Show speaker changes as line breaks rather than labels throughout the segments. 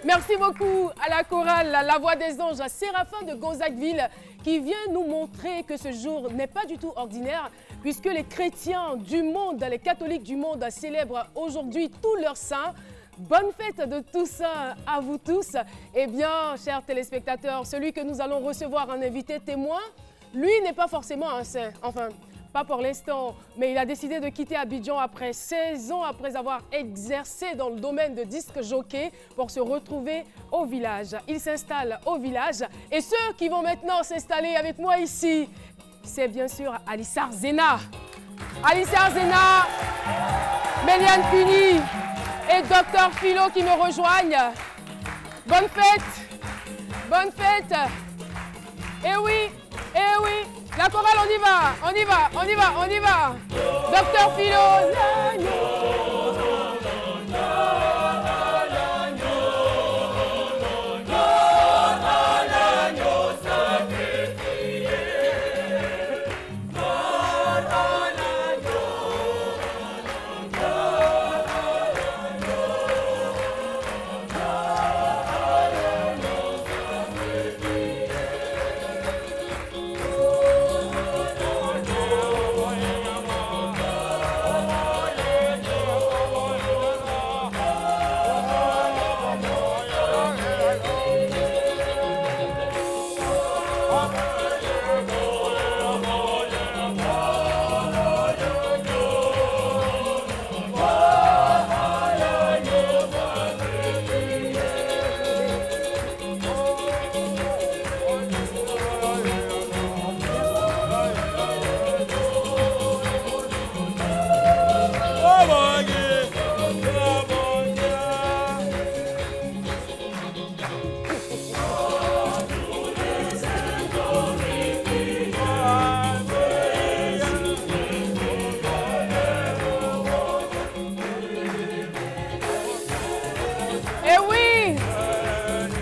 Merci beaucoup à la chorale La Voix des Anges, à Séraphin de Gonzagueville, qui vient nous montrer que ce jour n'est pas du tout ordinaire, puisque les chrétiens du monde, les catholiques du monde célèbrent aujourd'hui tous leurs saints. Bonne fête de tous à vous tous. Eh bien, chers téléspectateurs, celui que nous allons recevoir en invité témoin, lui n'est pas forcément un saint, enfin, pas pour l'instant, mais il a décidé de quitter Abidjan après 16 ans, après avoir exercé dans le domaine de disque jockey pour se retrouver au village. Il s'installe au village et ceux qui vont maintenant s'installer avec moi ici, c'est bien sûr Alissar Zena. Alissar Zena, Méliane Cuny et Dr Philo qui me rejoignent. Bonne fête! Bonne fête! Eh oui! Eh oui! La chorale, on y va, on y va, on y va, on y va. Docteur Philo.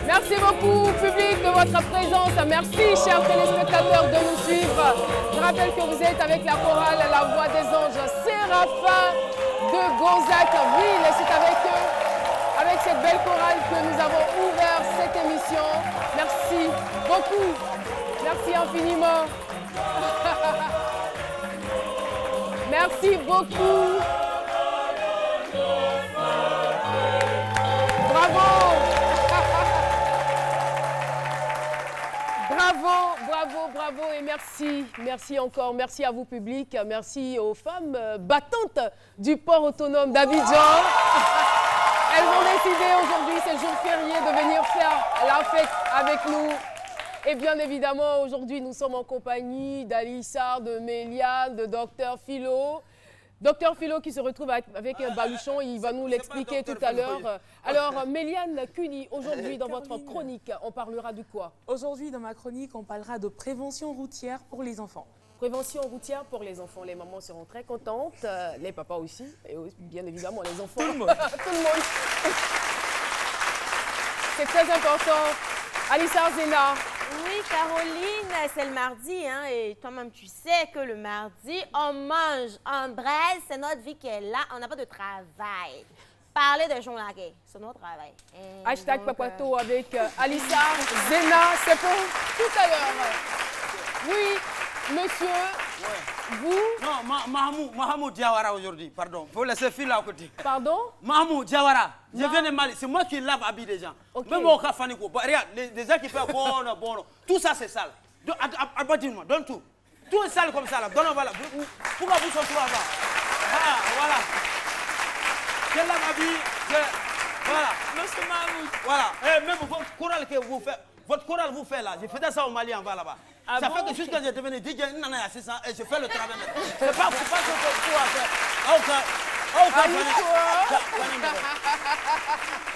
Merci beaucoup, public, de votre présence. Merci, chers téléspectateurs, de nous suivre. Je rappelle que vous êtes avec la chorale La Voix des Anges, Séraphin de Gonzagueville. Et c'est avec cette belle chorale que nous avons ouvert cette émission. Merci beaucoup. Merci infiniment. Merci beaucoup. Bravo. Bravo, bravo, bravo et merci. Merci encore. Merci à vous, public. Merci aux femmes battantes du port autonome d'Abidjan. Elles ont décidé aujourd'hui, c'est le jour férié, de venir faire la fête avec nous. Et bien évidemment, aujourd'hui, nous sommes en compagnie d'Alissar, de Méliane, de Dr Philo. Dr Philo qui se retrouve avec un baluchon, il va nous l'expliquer tout à l'heure. Alors, Méliane Cuny, aujourd'hui dans votre chronique, on parlera de quoi?
Aujourd'hui, dans ma chronique, on parlera de prévention routière pour les enfants.
Prévention routière pour les enfants. Les mamans seront très contentes, les papas aussi, et bien évidemment les enfants. Tout le monde. Tout le monde. C'est très important. Alissar Zena.
Oui, Caroline, c'est le mardi, hein, et toi-même, tu sais que le mardi, on mange, on braise, c'est notre vie qui est là, on n'a pas de travail. Parler de journalier, c'est notre travail. Et
Hashtag
donc,
Papato avec Alissar Zena, c'est pour tout à l'heure. Oui, monsieur, ouais. Vous...
Non, Mahamoud Diawara aujourd'hui, pardon. Il faut laisser Phil à côté.
Pardon?
Mahamoud Diawara, je viens de Mali, c'est moi qui lave l'habit des gens.
Okay.
Même au Kafaniko, regarde, les gens qui font bon, tout ça c'est sale. Abattez-moi, donne tout. Tout est sale comme ça là, donne, voilà. Pourquoi vous sortez là-bas? Voilà. Je lave l'habit, voilà.
Monsieur Mahmoud.
Voilà, et même votre chorale que vous faites. Votre chorale vous fait là, j'ai fait ça au Mali en bas là-bas. Ah ça bon? Fait que jusqu'à j'ai devenu DJ, et je fais le travail maintenant. C'est pas ce que tu vas faire.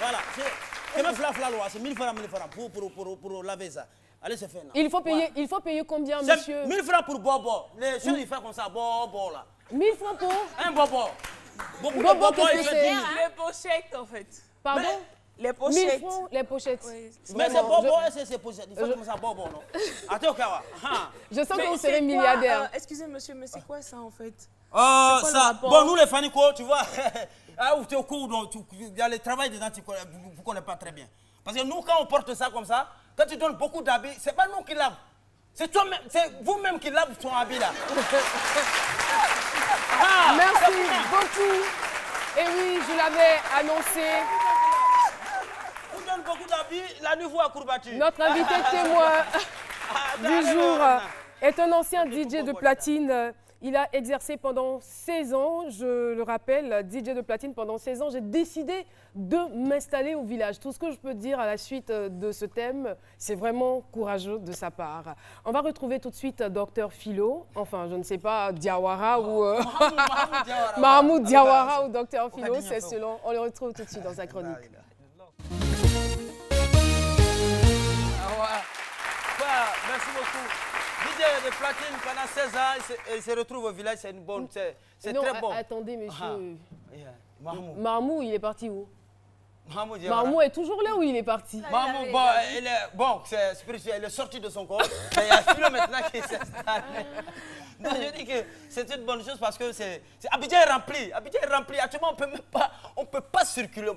Voilà. C'est même c'est 1000 francs pour laver ça. Allez, c'est fait.
Il faut payer combien, monsieur?
1000 francs pour bobo. Les choses, ils font comme ça, bobo là.
1000 francs pour
un bobo.
Bobo, qu'est-ce que c'est?
Les pochettes, en fait.
Pardon?
Les pochettes.
1000 francs, les pochettes.
Oui.
Mais c'est bobo, c'est pochettes. Il faut comme ça, bobo, non? Attends, Kawa.
Je sens que vous serez milliardaire.
Excusez, monsieur, mais c'est quoi ça, en fait?
Ça. Bon, nous, les Fanico, tu vois, où tu es au cours, il y a le travail dedans, vous ne connaissez pas très bien. Parce que nous, quand on porte ça comme ça, quand tu donnes beaucoup d'habits, c'est pas nous qui lavons. C'est toi-même, c'est vous-même qui lavez ton habit là.
Merci beaucoup. Et oui, je l'avais annoncé.
Vous donnez beaucoup d'habits, la nuit vous à courbature.
Notre invité témoin du jour est un ancien DJ de platine. Il a exercé pendant 16 ans, je le rappelle, DJ de platine pendant 16 ans. J'ai décidé de m'installer au village. Tout ce que je peux dire à la suite de ce thème, c'est vraiment courageux de sa part. On va retrouver tout de suite Dr Philo, enfin je ne sais pas, Diawara ou Mahamoud Diawara ou Dr Philo, c'est selon. On le retrouve tout de suite dans sa chronique.
Merci beaucoup. DJ de platine pendant 16 ans, il se retrouve au village, c'est une bonne, c'est très bon.
Attendez, monsieur.
Mahmoud,
il est parti où?
Mahmoud
est toujours là où il est parti?
Mahmoud, bon, c'est spirituel, il est sorti de son corps, mais il y a Philo maintenant qui s'installe. Non, je dis que c'est une bonne chose parce que Abidjan est rempli. Abidjan est rempli. Actuellement, on peut pas circuler.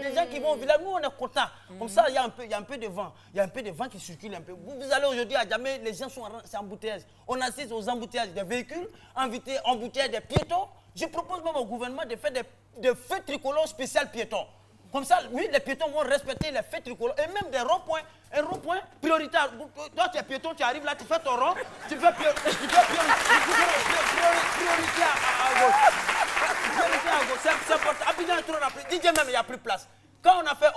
Les gens qui vont au village, nous, on est contents. Comme ça, il y a un peu de vent. Il y a un peu de vent qui circule un peu. Vous allez aujourd'hui à Djamé, les gens sont en embouteillage. On assiste aux embouteillages des véhicules, embouteillages des piétons. Je propose même au gouvernement de faire des feux tricolores spéciales piétons. Comme ça, oui, les piétons vont respecter les feux tricolores et même des ronds-points. Un rond-point prioritaire. Toi, tu es piéton, tu arrives là, tu fais ton rond, tu fais priorité à gauche. C'est important. Abidjan est trop rapide. DJ même, il n'y a plus de place. Quand on a fait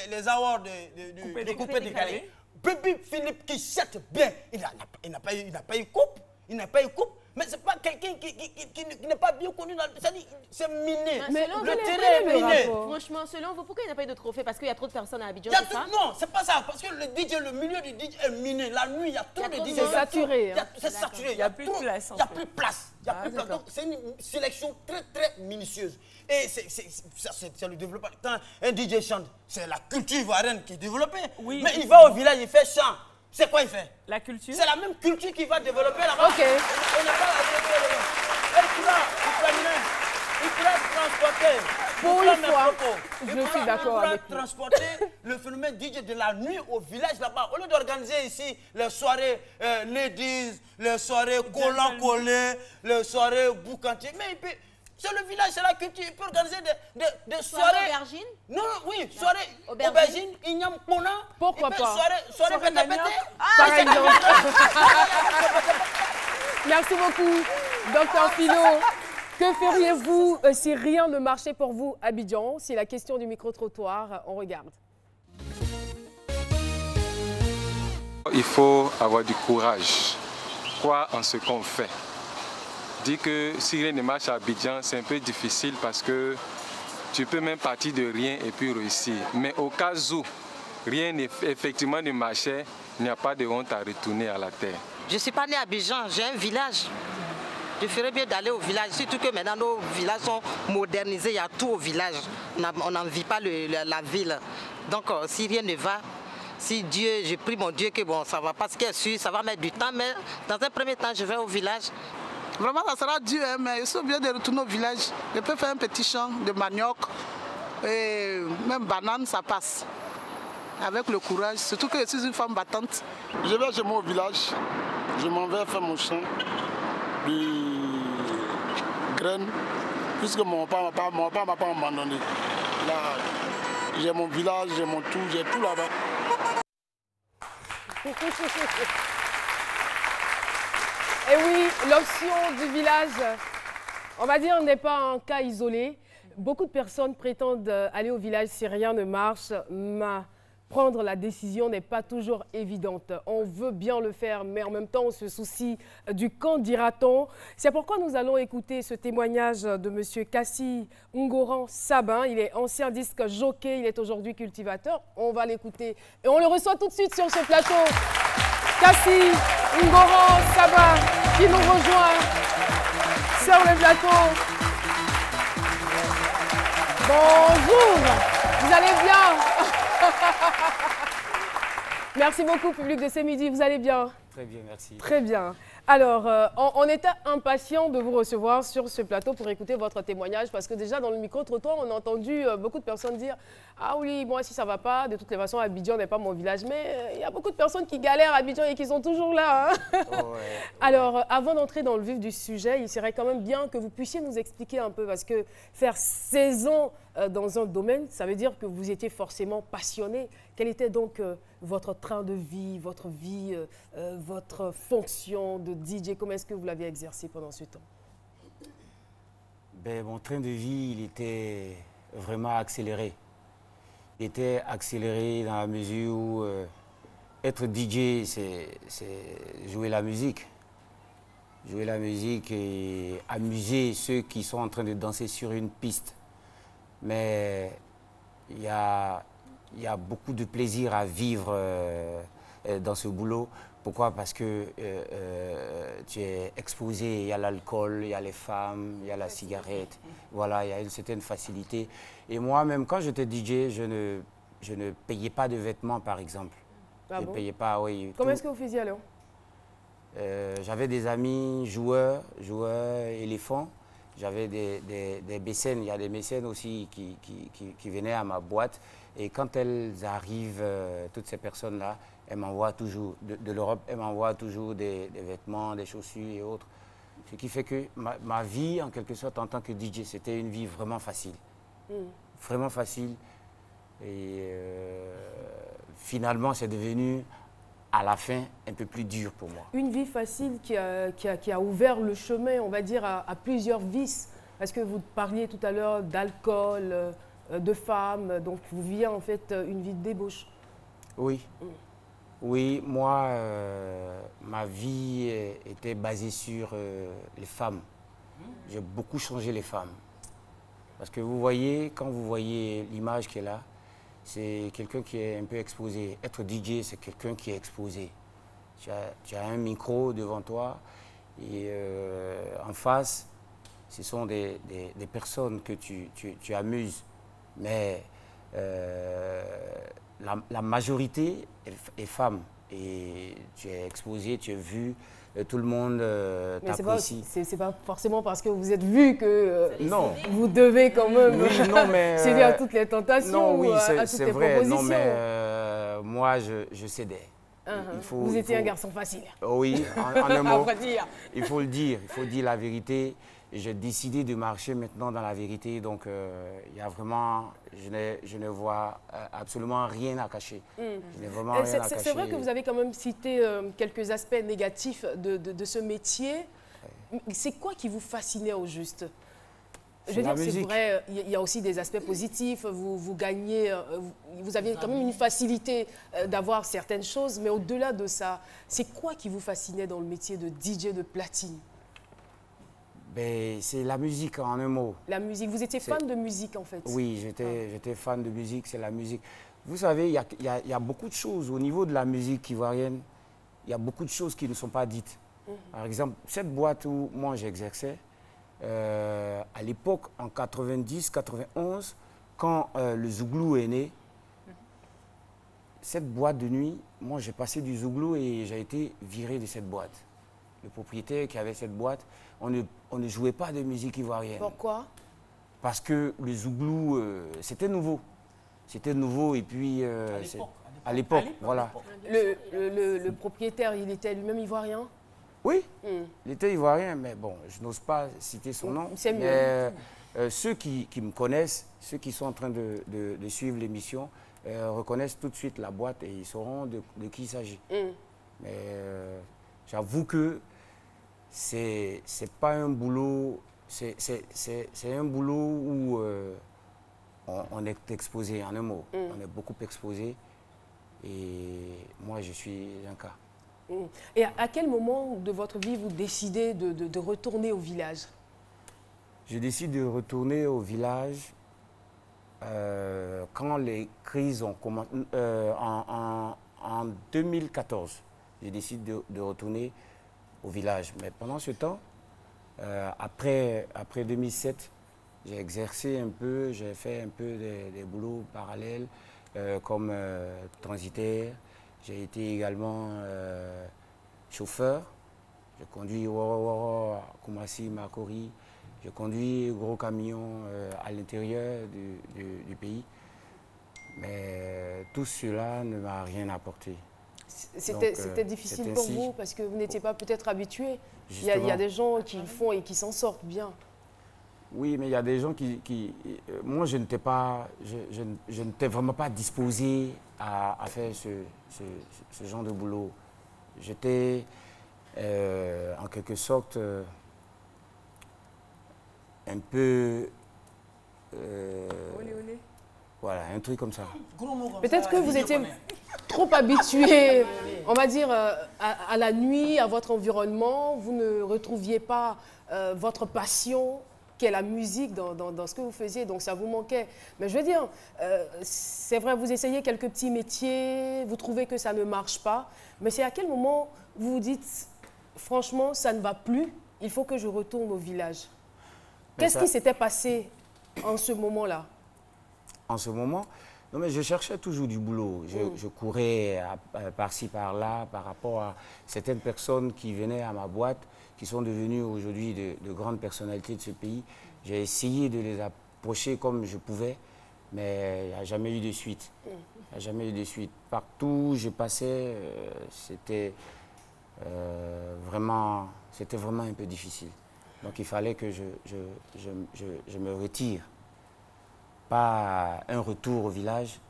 les awards de coupé décalé, Bébé Philippe qui chante bien, il n'a pas eu coupe. Mais ce n'est pas quelqu'un qui n'est pas bien connu dans le... C'est miné.
Mais
le terrain est miné.
Franchement, selon vous, pourquoi il n'y a pas eu de trophée? Parce qu'il y a trop de personnes à Abidjan, c'est ça?
Non, c'est pas ça. Parce que le milieu du DJ est miné. La nuit, il y a trop de DJ.
C'est saturé.
C'est saturé.
Il n'y a plus de place.
Il n'y a plus de place. Donc, c'est une sélection très, très minutieuse. Et c'est le développement. Quand un DJ chante, c'est la culture ivoirienne qui est développée. Oui. Mais il va au village, il fait chant. C'est quoi il fait?
La culture.
C'est la même culture qui va développer là-bas.
Ok.
On n'a pas la il pourra transporter.
Pour une fois, je suis d'accord avec vous.
Transporter le phénomène DJ de la nuit au village là-bas. Au lieu d'organiser ici les soirées ladies, les soirées collant-collé, les soirées boucantier. Mais il peut... C'est le village, c'est la culture. Il peut organiser des soirées.
Aubergine?
Non, oui, soirée aubergine, ignam pona.
Pourquoi pas?
Soirée pété-pété.
Par exemple. Merci beaucoup, Dr Philo. Que feriez-vous si rien ne marchait pour vous, Abidjan? C'est la question du micro-trottoir. On regarde.
Il faut avoir du courage. Croire en ce qu'on fait. Dire que si rien ne marche à Abidjan, c'est un peu difficile parce que tu peux même partir de rien et puis réussir. Mais au cas où rien effectivement ne marchait, il n'y a pas de honte à retourner à la terre.
Je ne suis pas né à Abidjan, j'ai un village. Je ferais bien d'aller au village, surtout que maintenant nos villages sont modernisés, il y a tout au village. On n'en vit pas la ville. Donc si rien ne va, si Dieu, je prie mon Dieu que bon, ça va pas, ce qui est sûr, ça va mettre du temps, mais dans un premier temps, je vais au village.
Vraiment, ça sera dur, hein, mais il faut bien de retourner au village. Je peux faire un petit champ de manioc, et même banane, ça passe. Avec le courage, surtout que je suis une femme battante.
Je vais chez moi au village, je m'en vais faire mon champ de graines, puisque mon papa m'a pas abandonné. Là, j'ai mon village, j'ai mon tout, j'ai tout là-bas.
Et oui, l'option du village, on va dire, n'est pas un cas isolé. Beaucoup de personnes prétendent aller au village si rien ne marche. Ma prendre la décision n'est pas toujours évidente. On veut bien le faire, mais en même temps, on se soucie du qu'en dira-t-on. C'est pourquoi nous allons écouter ce témoignage de M. Kassi Ngoran Sabin. Il est ancien disque jockey, il est aujourd'hui cultivateur. On va l'écouter et on le reçoit tout de suite sur ce plateau. Kassi Ngoran Sabin qui nous rejoint sur le plateau. Bonjour, vous allez bien? Merci beaucoup, public de ce midi. Vous allez bien?
Très bien, merci.
Très bien. Alors, on était impatients de vous recevoir sur ce plateau pour écouter votre témoignage parce que déjà, dans le micro-trottoir, on a entendu beaucoup de personnes dire « Ah oui, moi, si ça ne va pas, de toutes les façons, Abidjan n'est pas mon village. » Mais il y a beaucoup de personnes qui galèrent à Abidjan et qui sont toujours là. Hein. Alors, avant d'entrer dans le vif du sujet, il serait quand même bien que vous puissiez nous expliquer un peu parce que faire 16 ans dans un domaine, ça veut dire que vous étiez forcément passionné. Quel était donc votre train de vie, votre fonction de DJ? Comment est-ce que vous l'avez exercé pendant ce temps?
Ben, mon train de vie, il était vraiment accéléré. Il était accéléré dans la mesure où être DJ, c'est jouer la musique. Jouer la musique et amuser ceux qui sont en train de danser sur une piste. Mais il y a beaucoup de plaisir à vivre dans ce boulot. Pourquoi? Parce que tu es exposé, il y a l'alcool, il y a les femmes, il y a la cigarette. Voilà, il y a une certaine facilité. Et moi, même quand j'étais DJ, je ne payais pas de vêtements, par exemple.
Ah
je
bon?
ne payais pas, oui.
Comment est-ce que vous faisiez alors?
J'avais des amis joueurs éléphants. J'avais des mécènes, il y a des mécènes aussi qui venaient à ma boîte. Et quand elles arrivent, toutes ces personnes-là, elles m'envoient toujours, de l'Europe, elles m'envoient toujours des vêtements, des chaussures et autres. Ce qui fait que ma vie, en quelque sorte, en tant que DJ, c'était une vie vraiment facile. Vraiment facile. Et finalement, c'est devenu, à la fin, un peu plus dur pour moi.
Une vie facile qui a ouvert le chemin, on va dire, à plusieurs vices. Parce que vous parliez tout à l'heure d'alcool, de femmes, donc vous viviez en fait une vie de débauche.
Oui. Oui, moi, ma vie était basée sur les femmes. J'ai beaucoup changé les femmes. Parce que vous voyez, quand vous voyez l'image qui est là, c'est quelqu'un qui est un peu exposé. Être DJ, c'est quelqu'un qui est exposé. Tu as un micro devant toi et en face, ce sont des personnes que tu amuses. Mais la majorité est femme. Et tu es exposé, tu es vu, tout le monde t'apprécie.
C'est pas forcément parce que vous êtes vu que
non.
Vous devez quand même céder à toutes les tentations
non, oui,
ou à toutes les
vrai,
propositions.
Non, mais moi, je cédais.
Vous étiez un garçon facile.
Oui, en un mot.
dire.
Il faut le dire, il faut dire la vérité. J'ai décidé de marcher maintenant dans la vérité, donc il y a vraiment, je ne vois absolument rien à cacher. Je n'ai vraiment rien à cacher.
C'est vrai que vous avez quand même cité quelques aspects négatifs de ce métier. C'est quoi qui vous fascinait au juste? Je veux dire, c'est vrai, il y a aussi des aspects positifs, vous gagnez, vous aviez quand même une facilité d'avoir certaines choses, mais au-delà de ça, c'est quoi qui vous fascinait dans le métier de DJ de platine?
Ben, c'est la musique en un mot.
La musique, vous étiez fan de musique en fait?
Oui, j'étais fan de musique, c'est la musique. Vous savez, il y a beaucoup de choses au niveau de la musique ivoirienne, il y a beaucoup de choses qui ne sont pas dites. Par exemple, cette boîte où moi j'exerçais, à l'époque, en 90-91, quand le Zouglou est né, cette boîte de nuit, moi j'ai passé du Zouglou et j'ai été viré de cette boîte. Le propriétaire qui avait cette boîte, on ne jouait pas de musique ivoirienne.
Pourquoi?
Parce que le Zouglou, c'était nouveau. C'était nouveau et puis... à l'époque, voilà.
Le propriétaire, il était lui-même ivoirien?
Oui, il était ivoirien, mais bon, je n'ose pas citer son nom.
C'est mieux.
Mais ceux qui me connaissent, ceux qui sont en train de suivre l'émission, reconnaissent tout de suite la boîte et ils sauront de qui il s'agit. Mais j'avoue que c'est pas un boulot, c'est un boulot où on est exposé, en un mot. On est beaucoup exposé. Et moi, je suis un cas.
Et à quel moment de votre vie vous décidez de retourner au village?
Je décide de retourner au village quand les crises ont commencé. En 2014, je décide de retourner au village. Mais pendant ce temps, après 2007, j'ai exercé un peu, j'ai fait un peu des boulots parallèles comme transitaire. J'ai été également chauffeur. Je conduis Woro, Koumassi, Makori. Je conduis gros camions à l'intérieur du pays. Mais tout cela ne m'a rien apporté.
C'était difficile pour vous parce que vous n'étiez pas peut-être habitué. Il y a des gens qui le font et qui s'en sortent bien.
Oui, mais il y a des gens moi, je n'étais vraiment pas disposé à faire ce genre de boulot. J'étais, en quelque sorte, un peu... Voilà, un truc comme ça.
Peut-être que vous étiez trop habitué, on va dire, à la nuit, à votre environnement. Vous ne retrouviez pas votre passion, qui est la musique, dans ce que vous faisiez. Donc, ça vous manquait. Mais je veux dire, c'est vrai, vous essayez quelques petits métiers, vous trouvez que ça ne marche pas. Mais c'est à quel moment vous vous dites, franchement, ça ne va plus, il faut que je retourne au village? Qu'est-ce qui s'était passé en ce moment-là?
En ce moment, non, mais je cherchais toujours du boulot. Je courais par-ci, par-là, par rapport à certaines personnes qui venaient à ma boîte, qui sont devenues aujourd'hui de grandes personnalités de ce pays. J'ai essayé de les approcher comme je pouvais, mais il n'y a jamais eu de suite. Il n'y a jamais eu de suite. Partout où je passais, c'était vraiment un peu difficile. Donc il fallait que je me retire. Pas un retour au village,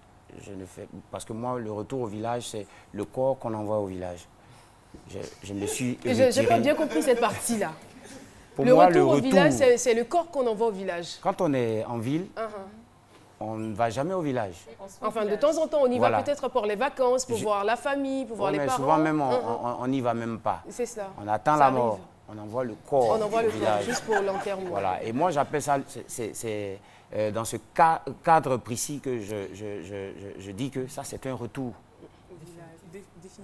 parce que moi, le retour au village, c'est le corps qu'on envoie au village. Je me suis retiré.
J'ai pas bien compris cette partie-là.
Pour moi, le
retour au village, c'est le corps qu'on envoie au village.
Quand on est en ville, on ne va jamais au village.
Enfin, de temps en temps, on y va peut-être pour les vacances, pour voir la famille, pour voir les parents.
Souvent même, on n'y va même pas.
C'est ça.
On attend la mort. On envoie le corps
au village. On envoie le corps, juste pour l'enterrement.
Voilà. Et moi, j'appelle ça... c'est dans ce cadre précis que je dis que ça, c'est un retour.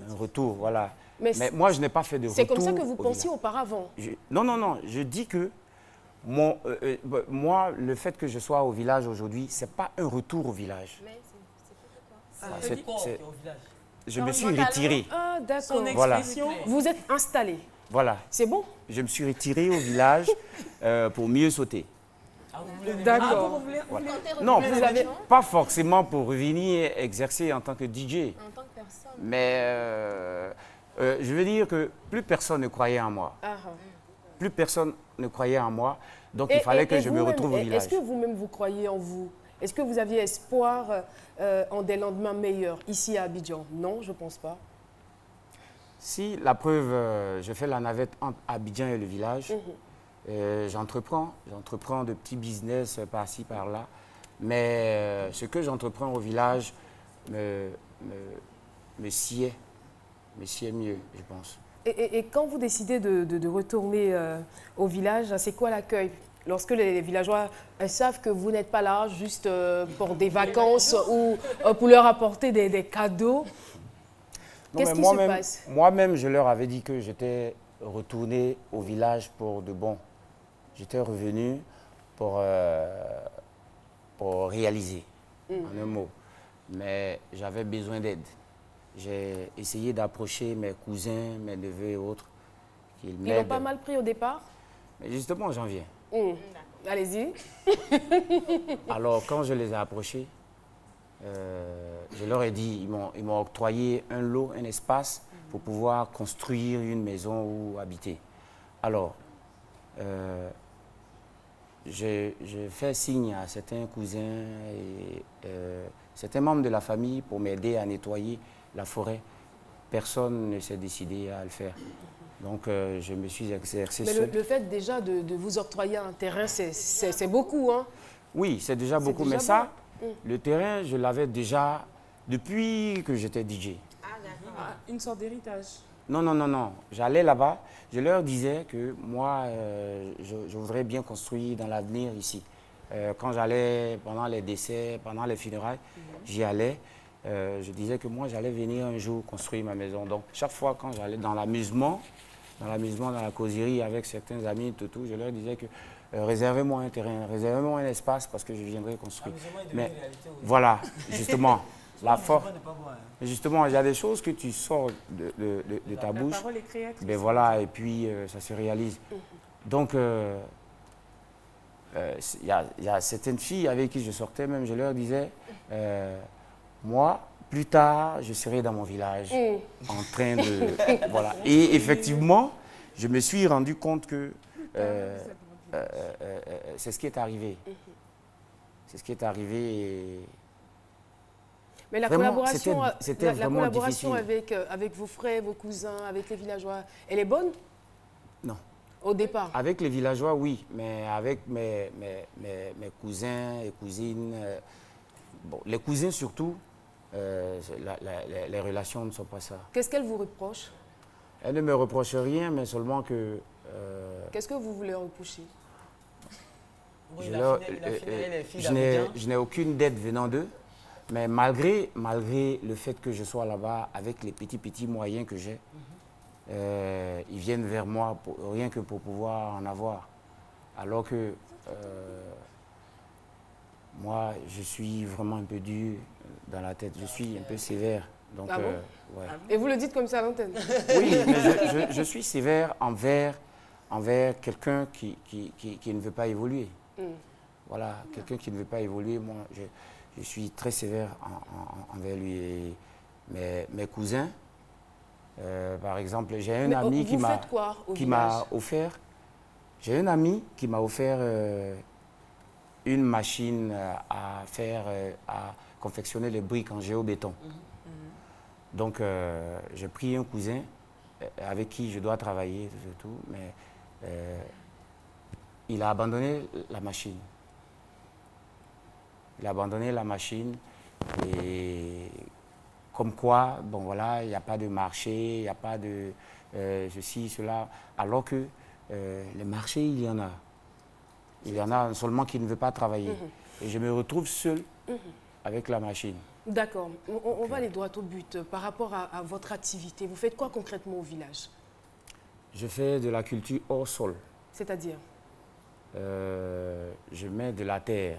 Un retour, voilà. Mais moi, je n'ai pas fait de retour.
C'est comme ça que vous pensiez auparavant?
Non. Je dis que moi, le fait que je sois au village aujourd'hui, ce n'est pas un retour au village. Je me suis retiré.
Ah, d'accord.
Voilà.
Vous êtes installé.
Voilà.
C'est bon?
Je me suis retiré au village pour mieux sauter.
D'accord.
Voilà. Non, pas forcément pour revenir exercer en tant que DJ.
En tant que personne.
Mais je veux dire que plus personne ne croyait en moi. Plus personne ne croyait en moi. Donc il fallait que je me retrouve au village.
Est-ce que vous-même vous croyez en vous? Est-ce que vous aviez espoir en des lendemains meilleurs ici à Abidjan? Non, je ne pense pas.
Si, la preuve, je fais la navette entre Abidjan et le village. J'entreprends de petits business par-ci, par-là. Mais ce que j'entreprends au village me sied mieux, je pense.
Et quand vous décidez de retourner au village, c'est quoi l'accueil? Lorsque les villageois savent que vous n'êtes pas là juste pour des vacances ou pour leur apporter des cadeaux, qu'est-ce qui se passe?
Moi-même, je leur avais dit que j'étais retourné au village pour de bon. J'étais revenu pour réaliser, en un mot. Mais j'avais besoin d'aide. J'ai essayé d'approcher mes cousins, mes neveux et autres.
Ils l'ont pas mal pris au départ?
Mais justement, j'en viens.
Allez-y.
Alors, quand je les ai approchés, je leur ai dit, ils m'ont octroyé un lot, un espace pour pouvoir construire une maison où habiter. Alors, j'ai fait signe à certains cousins et certains membres de la famille pour m'aider à nettoyer la forêt. Personne ne s'est décidé à le faire. Donc, je me suis exercé seul.
Mais le fait déjà de vous octroyer un terrain, c'est beaucoup, hein?
Oui, c'est déjà beaucoup. Mais ça, le terrain, je l'avais déjà Depuis que j'étais DJ.
Une sorte d'héritage.
Non, non, non, non. J'allais là-bas, je leur disais que moi, je voudrais bien construire dans l'avenir ici. Quand j'allais pendant les décès, pendant les funérailles, j'y allais. Je disais que moi, j'allais venir un jour construire ma maison. Donc, chaque fois quand j'allais dans l'amusement, dans la causerie avec certains amis, tout, je leur disais que réservez-moi un terrain, réservez-moi un espace parce que je viendrai construire. Mais voilà, justement. La force. Justement, il y a des choses que tu sors de ta bouche.
La parole est créatrice.
Ben voilà, et puis ça se réalise. Donc, il y a certaines filles avec qui je sortais, même je leur disais, moi, plus tard, je serai dans mon village en train de... Voilà. Et effectivement, je me suis rendu compte que c'est ce qui est arrivé. C'est ce qui est arrivé et...
Mais la
vraiment,
collaboration avec vos frères, vos cousins, avec les villageois, elle est bonne?
Non.
Au départ?
Avec les villageois, oui, mais avec mes cousins et cousines, bon, les cousins surtout, les relations ne sont pas ça.
Qu'est-ce qu'elles vous reprochent?
Elles ne me reprochent rien, mais seulement que...
Qu'est-ce que vous voulez reprocher?
Oui,
je n'ai aucune dette venant d'eux. Mais malgré le fait que je sois là-bas, avec les petits moyens que j'ai, ils viennent vers moi rien que pour pouvoir en avoir. Alors que moi, je suis vraiment un peu dur dans la tête, je suis un peu sévère. Donc,
ah bon?
Ouais.
Et vous le dites comme ça à l'antenne?
Oui, mais je suis sévère envers quelqu'un qui ne veut pas évoluer. Voilà, quelqu'un qui ne veut pas évoluer, moi, je suis très sévère envers lui. Et mes cousins, par exemple, j'ai un ami qui m'a offert. J'ai un ami qui m'a offert une machine à confectionner les briques en géobéton. Donc, j'ai pris un cousin avec qui je dois travailler, tout, mais il a abandonné la machine. Il a abandonné la machine et comme quoi, bon voilà, il n'y a pas de marché, il n'y a pas de ceci, cela, alors que le marché, il y en a. Il y en a seulement qui ne veut pas travailler. Et je me retrouve seul avec la machine.
D'accord. On va aller droit au but. Par rapport à votre activité, vous faites quoi concrètement au village?
Je fais de la culture hors sol.
C'est-à-dire?
Je mets de la terre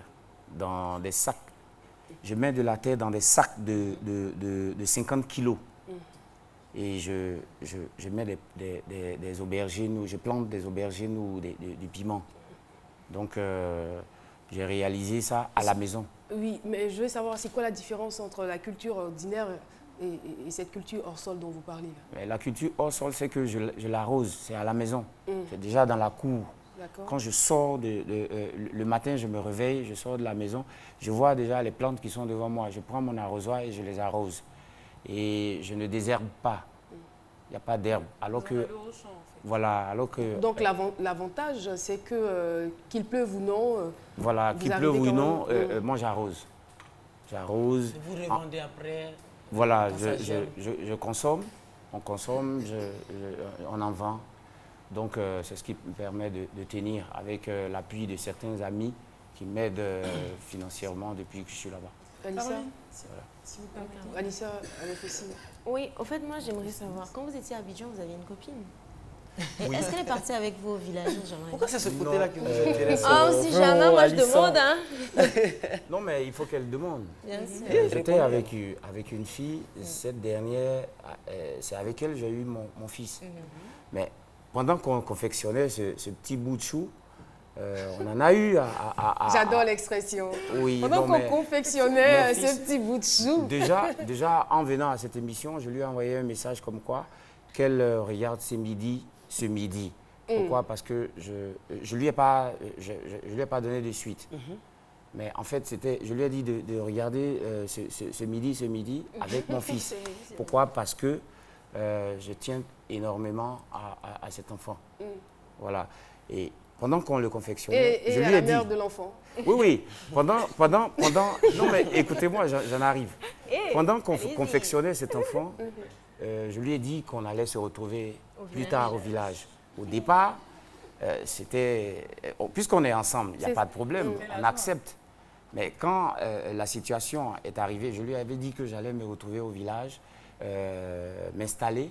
dans des sacs. Je mets de la terre dans des sacs de 50 kilos. Et je mets des aubergines, je plante des aubergines ou du piment. Donc, j'ai réalisé ça à la maison.
Oui, mais je veux savoir, c'est quoi la différence entre la culture ordinaire et cette culture hors sol dont vous parlez là?
La culture hors sol, c'est que je l'arrose, c'est à la maison. C'est déjà dans la cour. Quand je sors, le matin, je me réveille, je sors de la maison, je vois déjà les plantes qui sont devant moi. Je prends mon arrosoir et je les arrose. Et je ne désherbe pas. Il n'y a pas d'herbe. Alors que, voilà, alors que...
Donc l'avantage, c'est que qu'il pleuve ou non...
voilà, qu'il pleuve ou non, moi j'arrose. J'arrose.
Vous revendez après?
Voilà, je consomme, on consomme, on en vend. Donc, c'est ce qui me permet de tenir avec l'appui de certains amis qui m'aident financièrement depuis que je suis là-bas.
Alissa,
si vous permettez.
Alissa, avec aussi.
Oui, au fait, moi, j'aimerais savoir, quand vous étiez à Abidjan, vous aviez une copine? Est-ce qu'elle est partie avec vous au village?
Pourquoi c'est ce côté-là qui vous intéresse?
Ah, si jamais, moi, je demande, hein.
Non, mais il faut qu'elle demande.
Bien sûr.
J'étais avec une fille, cette dernière, c'est avec elle que j'ai eu mon fils. Mais pendant qu'on confectionnait ce petit bout de chou, on en a eu à
J'adore l'expression.
Oui,
pendant qu'on confectionnait ce petit bout de chou.
Déjà, en venant à cette émission, je lui ai envoyé un message comme quoi qu'elle regarde ce midi. Pourquoi? Parce que je lui ai pas donné de suite. Mais en fait, je lui ai dit de regarder ce midi avec mon fils. Pourquoi? Parce que je tiens énormément à cet enfant. Voilà. Et pendant qu'on le confectionnait,
je lui ai dit... la mère de l'enfant.
Oui. Pendant... Non, mais écoutez-moi, j'en arrive. pendant qu'on confectionnait cet enfant, je lui ai dit qu'on allait se retrouver plus tard au village. Au départ, puisqu'on est ensemble, il n'y a pas de problème, on accepte. Mais quand la situation est arrivée, je lui avais dit que j'allais me retrouver au village, m'installer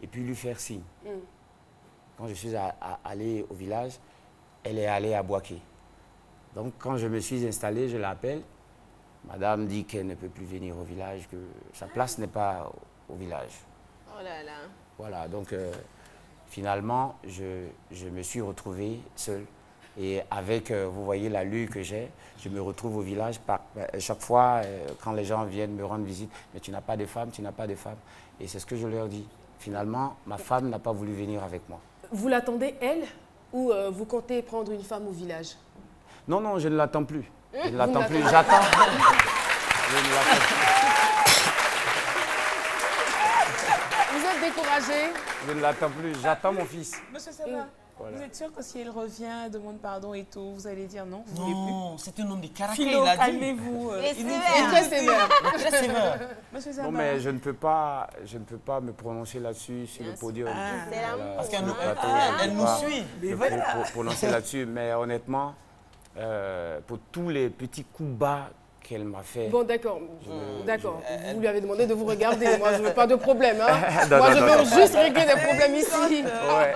et puis lui faire signe. Quand je suis allé au village, elle est allée à Boaké. Donc quand je me suis installé, je l'appelle. Madame dit qu'elle ne peut plus venir au village, que sa place n'est pas au village.
Oh là là.
Voilà, donc finalement, je me suis retrouvé seul. Et avec, vous voyez, la lue que j'ai, je me retrouve au village. Chaque fois, quand les gens viennent me rendre visite, mais tu n'as pas de femme, tu n'as pas de femme. Et c'est ce que je leur dis. Finalement, ma femme n'a pas voulu venir avec moi.
Vous l'attendez, elle, ou vous comptez prendre une femme au village?
Non, non, je ne l'attends plus. Je ne l'attends plus, j'attends. Je ne l'attends plus.
Vous êtes découragé?
Je ne l'attends plus, j'attends mon fils.
Monsieur Saba,
Voilà.
vous êtes sûr que si elle revient, demande pardon et tout, vous allez dire non, vous voulez
Non, c'est un homme de caractère,
Philo,
il a dit.
calmez-vous.
Et
il nous
sévère.
fait-
Très sévère.
Très sévère.
Monsieur Saba.
Non, mais je ne peux pas me prononcer là-dessus sur le podium.
C'est l'amour.
Parce qu'elle
Sur
nous,
le plateau, je
elle
ne
nous
peux pas
suit.
me prononcer là-dessus. Mais honnêtement, pour tous les petits coups bas qu'elle m'a fait.
Bon, d'accord. D'accord. Vous lui avez demandé de vous regarder. Moi, je ne veux pas de problème. Hein.
Non,
Moi,
non,
je
non,
veux
non.
juste régler des problèmes ici.
Ouais.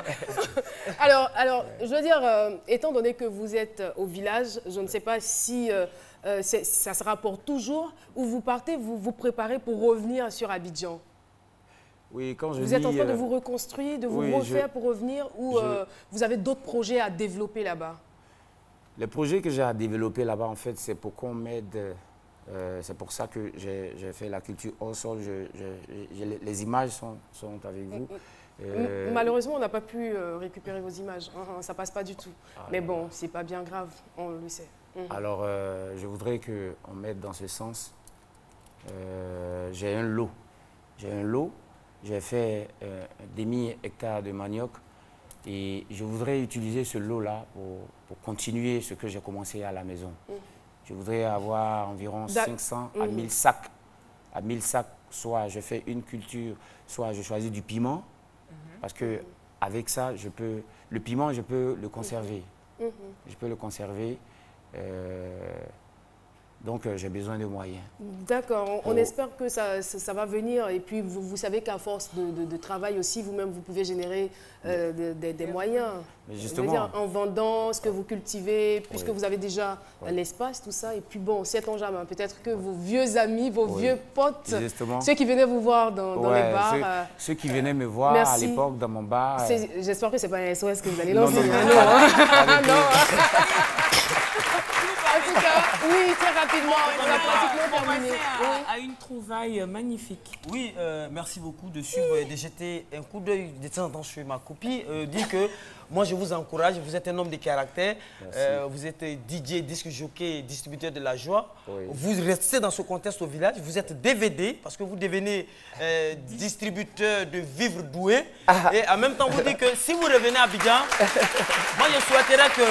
Alors, je veux dire, étant donné que vous êtes au village, je ne sais pas si ça se rapporte toujours ou vous partez, vous vous préparez pour revenir sur Abidjan.
Oui, quand je
Vous
dis,
êtes en train de vous reconstruire, de vous
oui,
refaire pour revenir ou vous avez d'autres projets à développer là-bas?
les projets que j'ai à développer là-bas, en fait, c'est pour qu'on m'aide. C'est pour ça que j'ai fait la culture hors sol. Les images sont avec vous.
Malheureusement, on n'a pas pu récupérer vos images. Ça passe pas du tout. Mais bon, c'est pas bien grave, on le sait.
Alors, je voudrais qu'on m'aide dans ce sens. J'ai un lot. J'ai fait demi-hectare de manioc. Et je voudrais utiliser ce lot-là pour continuer ce que j'ai commencé à la maison. Je voudrais avoir environ 500 à 1000 sacs. À 1000 sacs, soit je fais une culture, soit je choisis du piment. Parce qu'avec ça, le piment, je peux le conserver. Je peux le conserver. Donc, j'ai besoin de moyens.
D'accord. On espère que ça va venir. Et puis, vous savez qu'à force de travail aussi, vous-même, vous pouvez générer des moyens.
Mais
justement, je veux dire, en vendant ce que vous cultivez, puisque vous avez déjà l'espace, tout ça. Et puis, bon, sait-on jamais, peut-être que vos vieux amis, vos vieux potes, ceux qui venaient vous voir dans les bars.
Ceux qui venaient me voir à l'époque dans mon bar.
J'espère que ce n'est pas un SOS que vous allez lancer. En tout cas, oui, très rapidement, on a pratiquement terminé.
À une trouvaille magnifique.
Oui, merci beaucoup de suivre et de jeter un coup d'œil de temps en temps sur ma copie. Dire que moi, je vous encourage, vous êtes un homme de caractère, vous êtes DJ, disque jockey, distributeur de la joie. Oui. Vous restez dans ce contexte au village, vous êtes DVD, parce que vous devenez distributeur de vivres doués. Et en même temps, vous dites que si vous revenez à Abidjan, moi, je souhaiterais que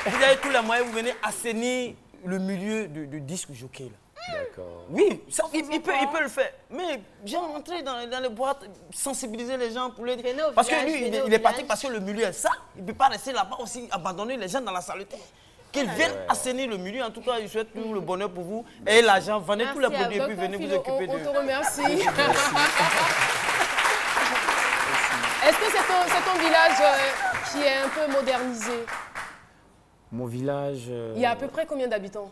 vous avez tous les moyens, vous venez assainir le milieu du disque jockey.
D'accord.
Oui, ça, il peut le faire. Mais j'ai rentré dans les boîtes, sensibiliser les gens pour les... Parce que lui, il est parti parce que le milieu est ça. Il ne peut pas rester là-bas aussi, abandonner les gens dans la saleté. Qu'ils viennent assainir le milieu. En tout cas, je souhaite tout le bonheur pour vous. Et l'argent, vendez tous les produits et puis venez vous occuper de...
On te remercie. Est-ce que c'est ton village qui est un peu modernisé?
Mon village...
Il y a à peu près combien d'habitants?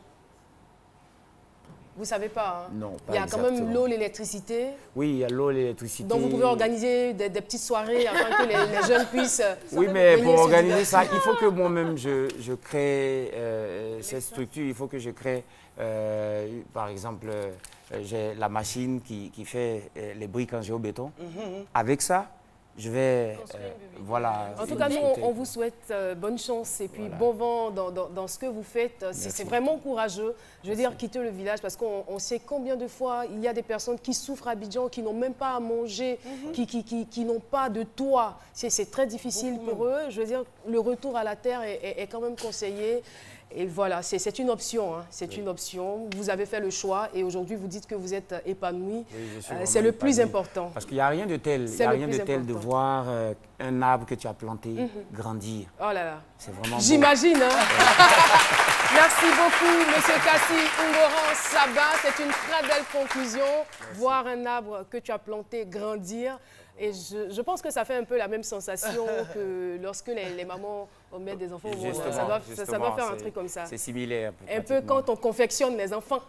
Vous ne savez pas, hein?
Non, pas
Il y a
exactement.
quand même l'eau, l'électricité.
Oui, il y a l'eau, l'électricité.
Donc vous pouvez organiser des petites soirées afin que les jeunes puissent...
Oui, mais pour organiser ça, il faut que moi-même je crée cette structure. Il faut que je crée, par exemple, j'ai la machine qui fait les briques en géobéton. Avec ça, je vais, voilà.
En tout cas, nous, on vous souhaite bonne chance et puis bon vent dans ce que vous faites. C'est vraiment courageux. Je veux dire, quitter le village parce qu'on sait combien de fois il y a des personnes qui souffrent à Abidjan, qui n'ont même pas à manger, qui n'ont pas de toit. C'est très difficile pour eux. Je veux dire, le retour à la terre est quand même conseillé. Et voilà, c'est une option. Hein. C'est une option. Vous avez fait le choix et aujourd'hui, vous dites que vous êtes épanoui.
Oui,
c'est le plus important.
Parce qu'il n'y a rien de tel, de voir un arbre que tu as planté grandir.
Oh là là.
C'est vraiment beau.
J'imagine. Hein. Merci beaucoup, M. Kassi Ungoran Saba. C'est une très belle conclusion. Merci. Voir un arbre que tu as planté grandir. Et je pense que ça fait un peu la même sensation que lorsque les mamans mettent des enfants au monde. Ça doit faire un truc comme ça.
C'est similaire.
Un peu quand on confectionne les enfants.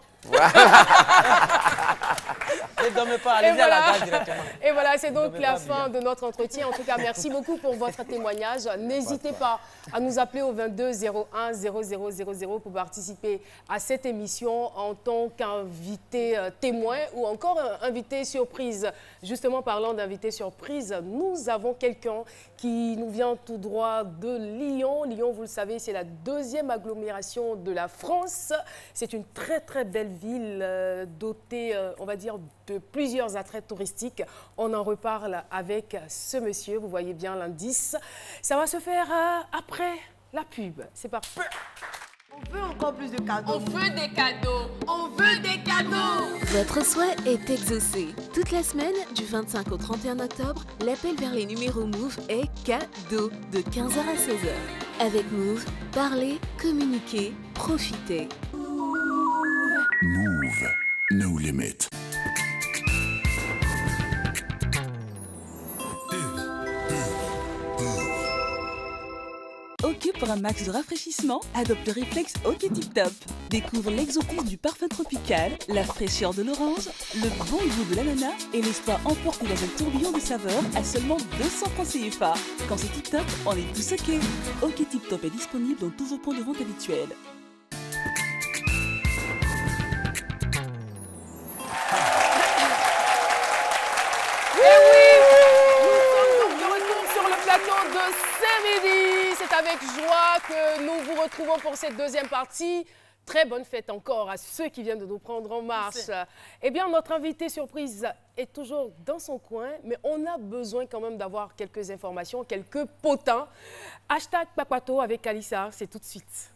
Ne dormez pas, allez-y à la gare directement.
Et voilà, c'est donc la fin de notre entretien. En tout cas, merci beaucoup pour votre témoignage. N'hésitez pas à nous appeler au 22 01 0000 pour participer à cette émission en tant qu'invité témoin ou encore invité surprise. Justement, parlant d'invité surprise, nous avons quelqu'un qui nous vient tout droit de Lyon. Lyon, vous le savez, c'est la deuxième agglomération de la France. C'est une très, très belle ville dotée, on va dire, de plusieurs attraits touristiques. On en reparle avec ce monsieur. Vous voyez bien l'indice. Ça va se faire après la pub. C'est parti.
On veut encore plus de cadeaux.
On veut des cadeaux. On veut des cadeaux.
Votre souhait est exaucé. Toute la semaine, du 25 au 31 octobre, l'appel vers les numéros Move est cadeau de 15h à 16h. Avec Move, parlez, communiquez, profitez.
Move, no limit.
Ok, pour un max de rafraîchissement, adopte le réflexe Ok Tip Top. Découvre l'exotisme du parfum tropical, la fraîcheur de l'orange, le bon goût de l'ananas et l'espoir emporté dans un tourbillon de saveurs à seulement 200 francs CFA. Quand c'est Tip Top, on est tous ok. Ok Tip Top est disponible dans tous vos points de vente habituels.
C'est avec joie que nous vous retrouvons pour cette deuxième partie. Très bonne fête encore à ceux qui viennent de nous prendre en marche. Eh bien, notre invité surprise est toujours dans son coin, mais on a besoin quand même d'avoir quelques informations, quelques potins. Hashtag Papato avec Alissa, c'est tout de suite.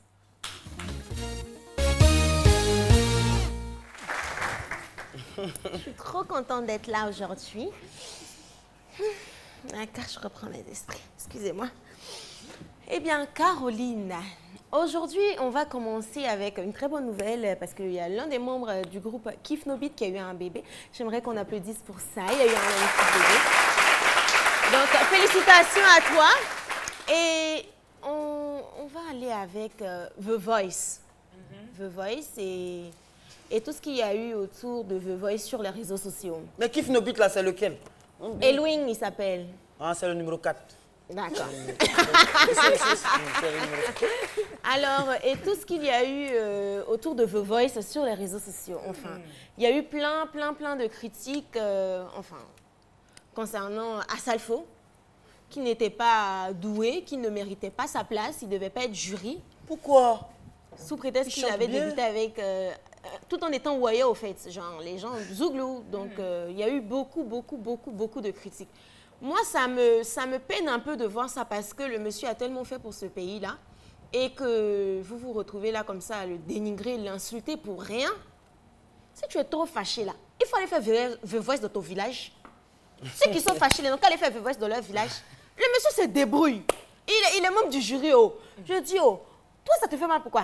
Je suis trop contente d'être là aujourd'hui. Car je reprends mes esprits. Excusez-moi. Eh bien, Caroline, aujourd'hui, on va commencer avec une très bonne nouvelle parce qu'il y a l'un des membres du groupe Kif No Beat qui a eu un bébé. J'aimerais qu'on applaudisse pour ça. Il y a eu un petit bébé. Donc, félicitations à toi. Et on va aller avec The Voice. The Voice et tout ce qu'il y a eu autour de The Voice sur les réseaux sociaux.
Mais Kif No Beat, là, c'est lequel?
Elwing, il s'appelle.
Ah, c'est le numéro 4.
D'accord. Alors, et tout ce qu'il y a eu autour de The Voice sur les réseaux sociaux, enfin, il y a eu plein de critiques, concernant Assalfo, qui n'était pas doué, qui ne méritait pas sa place, il ne devait pas être jury.
Pourquoi?
Sous prétexte qu'il avait débuté avec... tout en étant warrior, au fait, genre les gens Zouglou. Donc, il y a eu beaucoup de critiques. Moi, ça me peine un peu de voir ça parce que le monsieur a tellement fait pour ce pays-là et que vous vous retrouvez là comme ça à le dénigrer, l'insulter pour rien. Si tu es trop fâché là, il faut aller faire The Voice dans ton village. Ceux qui sont fâchés, ils n'ont qu'à aller faire The Voice dans leur village. Le monsieur se débrouille. Il est membre du jury. Oh. Je dis, oh, toi, ça te fait mal pourquoi?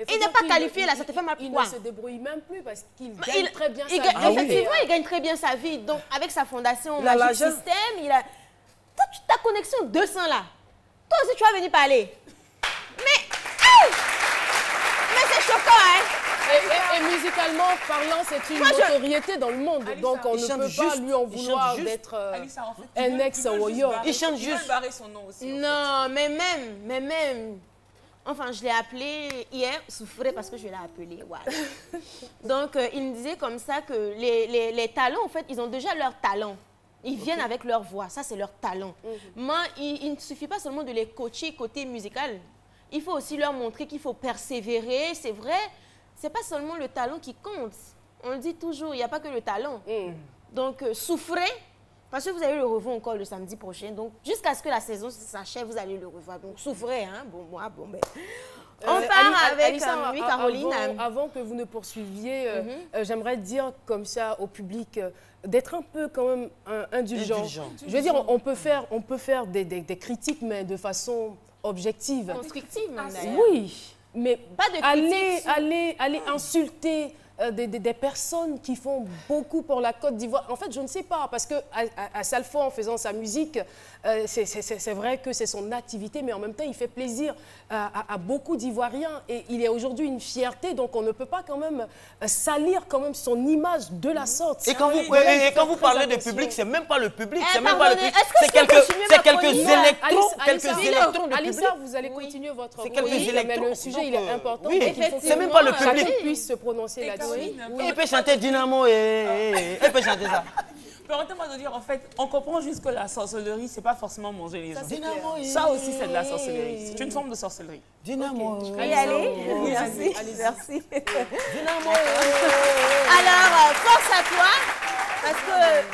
Il n'est pas qualifié là, ça te fait mal pourquoi?
Il ne se débrouille même plus parce qu'il gagne très bien sa vie.
Effectivement, il gagne très bien sa vie. Donc, avec sa fondation Magic System, il a... Toi, ta connexion 200 là, toi aussi, tu vas venir parler. Mais c'est choquant, hein?
Et musicalement parlant, c'est une notoriété dans le monde.
Alissa,
donc, on ne peut pas lui en vouloir d'être un ex-warrior.
Il chante juste.
Il veut barrer son nom aussi.
Non, mais même... Enfin, je l'ai appelé hier, souffrait parce que je l'ai appelé. Voilà. Donc, il me disait comme ça que les talents, en fait, ils ont déjà leur talent. Ils viennent avec leur voix, ça c'est leur talent. Mais il ne suffit pas seulement de les coacher côté musical. Il faut aussi leur montrer qu'il faut persévérer. C'est vrai, c'est pas seulement le talent qui compte. On le dit toujours, il n'y a pas que le talent. Donc, souffrez. Parce que vous allez le revoir encore le samedi prochain. Donc, jusqu'à ce que la saison s'achève, vous allez le revoir. Donc, souffrez, hein. Bon, moi, bon, ben... On part avec
Alissa,
oui, Caroline.
Avant que vous ne poursuiviez, j'aimerais dire comme ça au public d'être un peu quand même indulgent. Je veux dire, on peut faire des critiques, mais de façon objective.
Constructive, même d'ailleurs.
Oui, mais
pas de
aller insulter des personnes qui font beaucoup pour la Côte d'Ivoire. En fait, je ne sais pas, parce que à Salfo, en faisant sa musique, c'est vrai que c'est son activité, mais en même temps, il fait plaisir à beaucoup d'Ivoiriens. Et il est aujourd'hui une fierté, donc on ne peut pas quand même salir quand même son image de la sorte.
Et quand vous parlez de public, c'est même pas le public, c'est même pas le public. C'est quelques électrons de public.
Alissa, vous allez continuer votre
c'est quelques électrons.
Mais le sujet, il est important.
Oui, c'est même pas le public.
Chacun puisse se prononcer là-dessus.
Il peut chanter Dynamo et il peut chanter ça.
Permettez-moi de dire, en fait, on comprend juste que la sorcellerie, c'est pas forcément manger les gens. Ça aussi, c'est de la sorcellerie. C'est une forme de sorcellerie.
Dynamo.
Okay. Allez, merci.
Merci.
Dynamo.
Alors, force à toi, parce que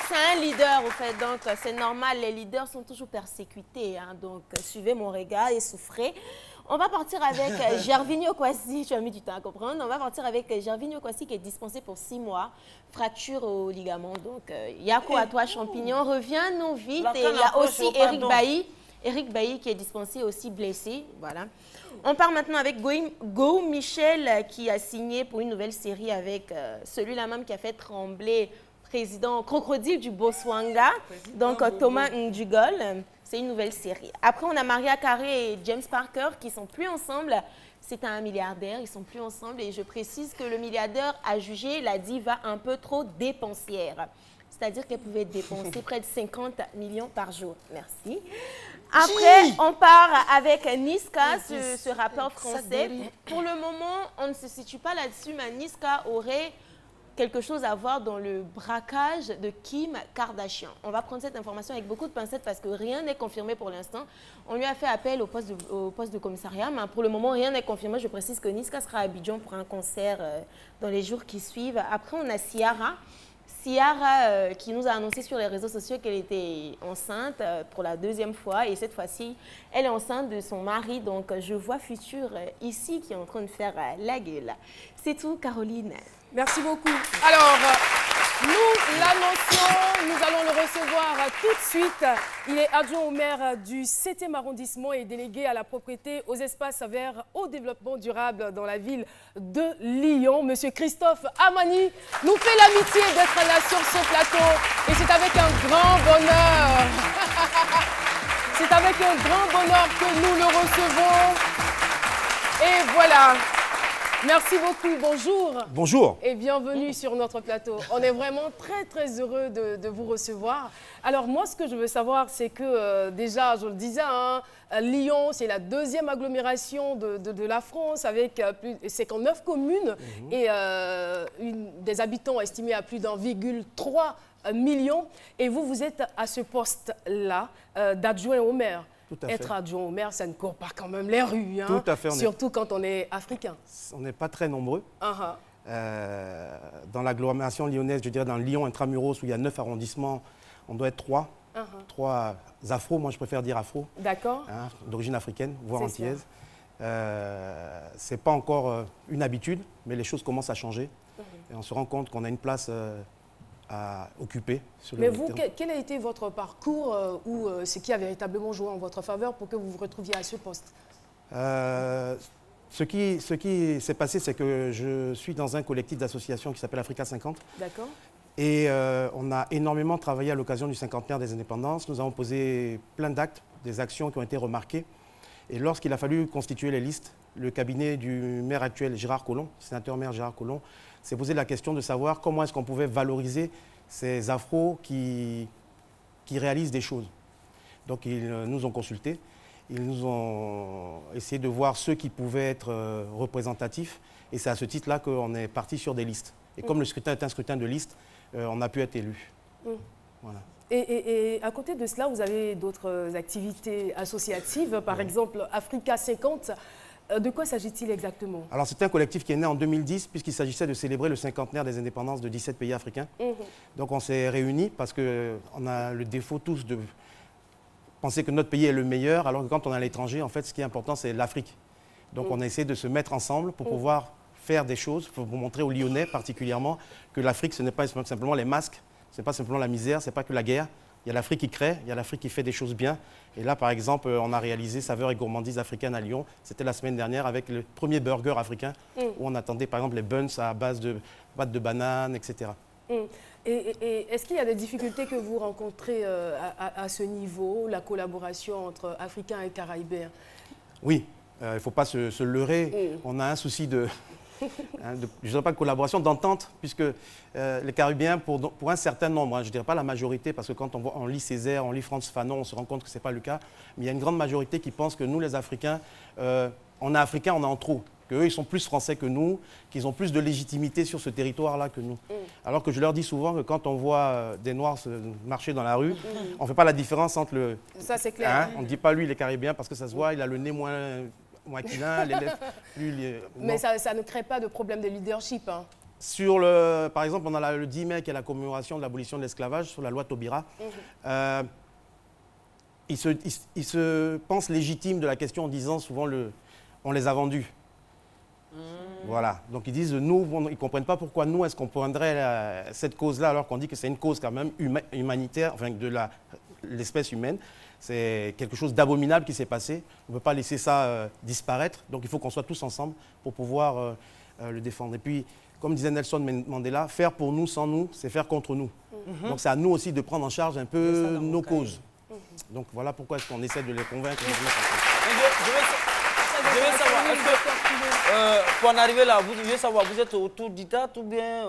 c'est un leader, au fait, donc c'est normal, les leaders sont toujours persécutés. Hein, donc, suivez mon regard et souffrez. On va partir avec Gervinho Kwasi, tu as mis du temps à comprendre. On va partir avec Gervinho Kwasi qui est dispensé pour 6 mois, fracture au ligament. Donc, Yako à toi, champignon, reviens-nous vite. Et il y a aussi Eric Bailly qui est dispensé aussi blessé. Voilà. On part maintenant avec Go Michel qui a signé pour une nouvelle série avec celui-là même qui a fait trembler président crocodile du Botswana, donc Thomas Ndugol. C'est une nouvelle série. Après, on a Maria Carey et James Parker qui ne sont plus ensemble. C'est un milliardaire, ils ne sont plus ensemble. Et je précise que le milliardaire a jugé la diva un peu trop dépensière. C'est-à-dire qu'elle pouvait dépenser près de 50 millions par jour. Merci. Après, on part avec Niska, ce rappeur français. Pour le moment, on ne se situe pas là-dessus, mais Niska aurait quelque chose à voir dans le braquage de Kim Kardashian. On va prendre cette information avec beaucoup de pincettes parce que rien n'est confirmé pour l'instant. On lui a fait appel au poste de commissariat, mais pour le moment, rien n'est confirmé. Je précise que Niska sera à Abidjan pour un concert dans les jours qui suivent. Après, on a Ciara. Ciara qui nous a annoncé sur les réseaux sociaux qu'elle était enceinte pour la 2e fois. Et cette fois-ci, elle est enceinte de son mari. Donc, je vois Futur ici qui est en train de faire la gueule. C'est tout, Caroline.
Merci beaucoup. Alors, nous l'annonçons, nous allons le recevoir tout de suite. Il est adjoint au maire du 7e arrondissement et délégué à la propriété, aux espaces verts, au développement durable dans la ville de Lyon. Monsieur Christophe Amani nous fait l'amitié d'être là sur ce plateau et c'est avec un grand bonheur. C'est avec un grand bonheur que nous le recevons. Et voilà. Merci beaucoup, bonjour.
Bonjour.
Et bienvenue sur notre plateau. On est vraiment très, très heureux de vous recevoir. Alors moi, ce que je veux savoir, c'est que déjà, je le disais, hein, Lyon, c'est la 2e agglomération de la France avec plus de 59 communes et des habitants estimés à plus d'1,3 million. Et vous êtes à ce poste-là d'adjoint au maire. Être adjoint au maire, ça ne court pas quand même les rues, hein,
tout à fait,
surtout quand on est africain.
On n'est pas très nombreux. Dans l'agglomération lyonnaise, je dirais dans Lyon intramuros, où il y a 9 arrondissements, on doit être 3. 3 afro, moi je préfère dire afro. D'accord. Hein, d'origine africaine, voire antillaise. Ce n'est pas encore une habitude, mais les choses commencent à changer. Et on se rend compte qu'on a une place à occuper.
Mais vous, quel a été votre parcours ou ce qui a véritablement joué en votre faveur pour que vous vous retrouviez à ce poste?
Ce qui s'est passé, c'est que je suis dans un collectif d'associations qui s'appelle Africa 50. D'accord. Et on a énormément travaillé à l'occasion du 50e des indépendances. Nous avons posé plein d'actes, des actions qui ont été remarquées. Et lorsqu'il a fallu constituer les listes, le cabinet du maire actuel, Gérard Collomb, sénateur-maire Gérard Collomb, s'est posé la question de savoir comment est-ce qu'on pouvait valoriser ces afros qui réalisent des choses. Donc ils nous ont consultés, ils nous ont essayé de voir ceux qui pouvaient être représentatifs et c'est à ce titre-là qu'on est parti sur des listes. Et comme le scrutin est un scrutin de liste, on a pu être élu. Voilà.
Et à côté de cela, vous avez d'autres activités associatives, par exemple Africa 50. De quoi s'agit-il exactement?
Alors c'est un collectif qui est né en 2010 puisqu'il s'agissait de célébrer le 50e des indépendances de 17 pays africains. Donc on s'est réunis parce qu'on a le défaut tous de penser que notre pays est le meilleur alors que quand on est à l'étranger, en fait ce qui est important c'est l'Afrique. Donc on a essayé de se mettre ensemble pour pouvoir faire des choses, pour montrer aux Lyonnais particulièrement que l'Afrique, ce n'est pas simplement les masques, ce n'est pas simplement la misère, ce n'est pas que la guerre. Il y a l'Afrique qui crée, il y a l'Afrique qui fait des choses bien. Et là, par exemple, on a réalisé Saveurs et gourmandises africaines à Lyon. C'était la semaine dernière avec le premier burger africain où on attendait par exemple les buns à base de pâte de banane, etc.
Et est-ce qu'il y a des difficultés que vous rencontrez à ce niveau, la collaboration entre Africains et Caraïbéens?
Oui, il ne faut pas se leurrer. On a un souci de... je ne dirais pas de collaboration, d'entente, puisque les Caribéens, pour un certain nombre, je ne dirais pas la majorité, parce que quand on lit Césaire, on lit Frantz Fanon, on se rend compte que ce n'est pas le cas, mais il y a une grande majorité qui pense que nous, les Africains, on est Africains, on est en trop, qu'eux, ils sont plus français que nous, qu'ils ont plus de légitimité sur ce territoire-là que nous. Alors que je leur dis souvent que quand on voit des Noirs marcher dans la rue, on ne fait pas la différence entre le...
Ça, c'est clair.
On ne dit pas lui, il est Caribéen, parce que ça se voit, il a le nez moins aquilin, les lèvres plus...
Mais ça ne crée pas de problème de leadership. Hein.
Par exemple, on a le 10 mai qui est la commémoration de l'abolition de l'esclavage sur la loi Taubira. Ils se pensent légitimes de la question en disant souvent on les a vendus. Voilà. Donc ils disent, nous, ils ne comprennent pas pourquoi nous, est-ce qu'on prendrait cette cause-là alors qu'on dit que c'est une cause quand même humanitaire, enfin de l'espèce humaine. C'est quelque chose d'abominable qui s'est passé. On ne peut pas laisser ça disparaître. Donc il faut qu'on soit tous ensemble pour pouvoir le défendre. Et puis, comme disait Nelson Mandela, faire pour nous sans nous, c'est faire contre nous. Donc c'est à nous aussi de prendre en charge un peu nos causes. Donc voilà pourquoi est-ce qu'on essaie de les convaincre.
Je veux savoir, est-ce que, pour en arriver là, je veux savoir, vous êtes autodidacte ou bien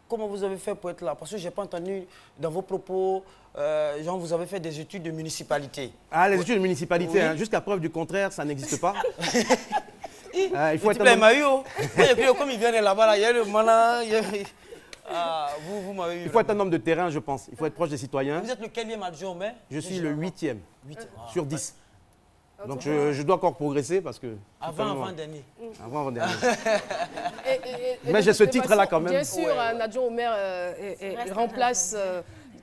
comment vous avez fait pour être là? Parce que je n'ai pas entendu dans vos propos, genre vous avez fait des études de municipalité.
Ah, les études de municipalité, hein, jusqu'à preuve du contraire, ça n'existe pas.
Il faut être un homme... Et puis comme il vient de là-bas, il y a le malin,
il faut être un homme de terrain, je pense. Il faut être proche des citoyens.
Vous êtes le quatrième adjoint au maire?
Je suis le 8e sur 10. Donc je dois encore progresser parce que...
Avant-dernier.
Avant-dernier. Mais j'ai ce titre-là quand même.
Bien sûr, un adjoint au maire remplace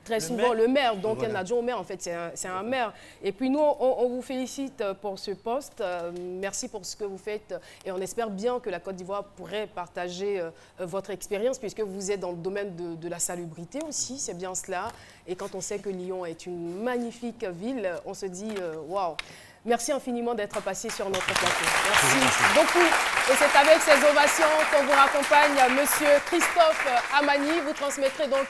très souvent le maire. Donc un adjoint au maire, en fait, c'est un maire. Et puis nous, on vous félicite pour ce poste. Merci pour ce que vous faites. Et on espère bien que la Côte d'Ivoire pourrait partager votre expérience puisque vous êtes dans le domaine de la salubrité aussi. C'est bien cela. Et quand on sait que Lyon est une magnifique ville, on se dit waouh. Merci infiniment d'être passé sur notre plateau. Merci beaucoup. Et c'est avec ces ovations qu'on vous raccompagne, Monsieur Christophe Amani. Vous transmettrez donc